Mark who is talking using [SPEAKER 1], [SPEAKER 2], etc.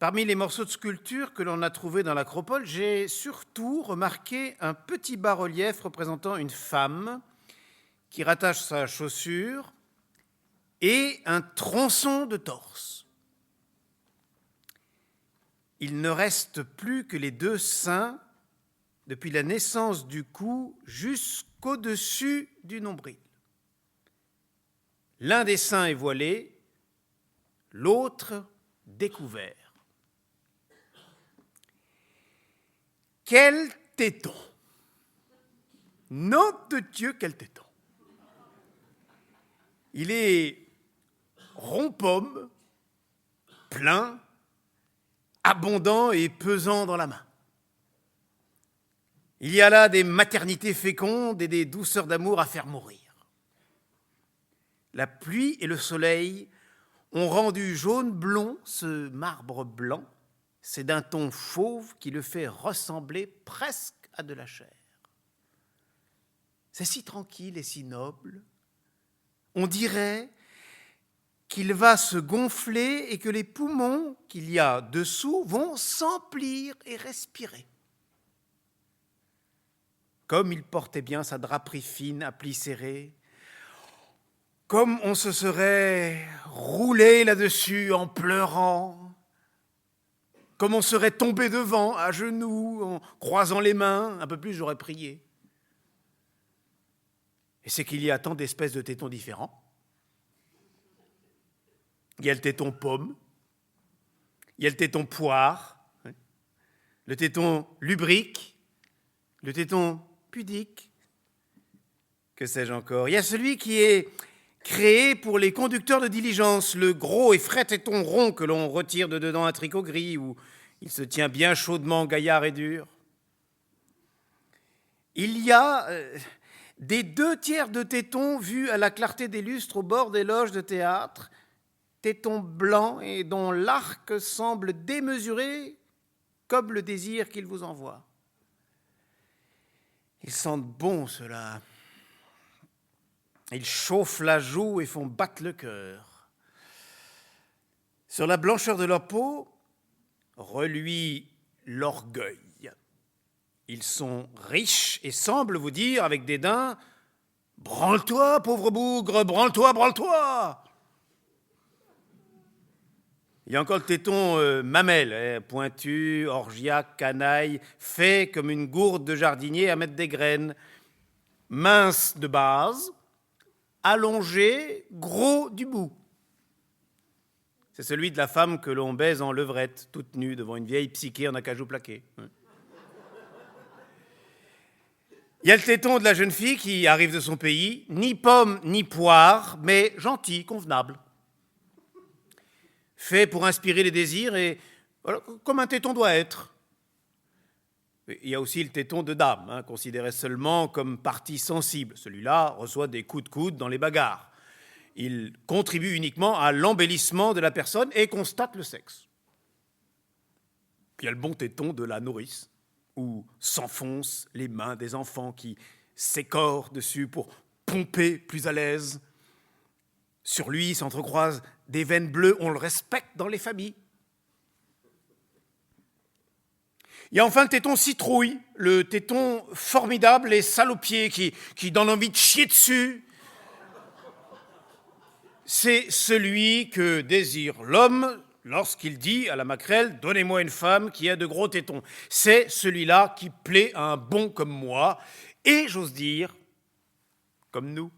[SPEAKER 1] Parmi les morceaux de sculpture que l'on a trouvés dans l'acropole, j'ai surtout remarqué un petit bas-relief représentant une femme qui rattache sa chaussure et un tronçon de torse. Il ne reste plus que les deux seins depuis la naissance du cou jusqu'au-dessus du nombril. L'un des seins est voilé, l'autre découvert. Quel téton! Nom de Dieu, quel téton! Il est rond-pomme, plein, abondant et pesant dans la main. Il y a là des maternités fécondes et des douceurs d'amour à faire mourir. La pluie et le soleil ont rendu jaune-blond ce marbre blanc. C'est d'un ton fauve qui le fait ressembler presque à de la chair. C'est si tranquille et si noble. On dirait qu'il va se gonfler et que les poumons qu'il y a dessous vont s'emplir et respirer. Comme il portait bien sa draperie fine à plis serrés, comme on se serait roulé là-dessus en pleurant, comme on serait tombé devant, à genoux, en croisant les mains, un peu plus j'aurais prié. Et c'est qu'il y a tant d'espèces de tétons différents. Il y a le téton pomme, il y a le téton poire, le téton lubrique, le téton pudique, que sais-je encore. Il y a celui qui est créé pour les conducteurs de diligence, le gros et frais téton rond que l'on retire de dedans un tricot gris où il se tient bien chaudement gaillard et dur. Il y a des 2/3 de tétons vus à la clarté des lustres au bord des loges de théâtre, tétons blancs et dont l'arc semble démesuré comme le désir qu'il vous envoie. Ils sentent bon, ceux-là. Ils chauffent la joue et font battre le cœur. Sur la blancheur de leur peau reluit l'orgueil. Ils sont riches et semblent vous dire avec dédain « Branle-toi, pauvre bougre, branle-toi, branle-toi !» Il y a encore le téton mamelle, pointu, orgiaque, canaille, fait comme une gourde de jardinier à mettre des graines, mince de base, allongé, gros du bout. C'est celui de la femme que l'on baise en levrette, toute nue, devant une vieille psyché en acajou plaqué. Il y a le téton de la jeune fille qui arrive de son pays, ni pomme ni poire, mais gentil, convenable. Fait pour inspirer les désirs et voilà, comme un téton doit être. Il y a aussi le téton de dame, considéré seulement comme partie sensible. Celui-là reçoit des coups de coude dans les bagarres. Il contribue uniquement à l'embellissement de la personne et constate le sexe. Puis il y a le bon téton de la nourrice, où s'enfoncent les mains des enfants qui s'écorent dessus pour pomper plus à l'aise. Sur lui s'entrecroisent des veines bleues, on le respecte dans les familles. Il y a enfin le téton citrouille, le téton formidable et salopier qui donne envie de chier dessus. C'est celui que désire l'homme lorsqu'il dit à la maquerelle « Donnez-moi une femme qui a de gros tétons ». C'est celui-là qui plaît à un bon comme moi et, j'ose dire, comme nous.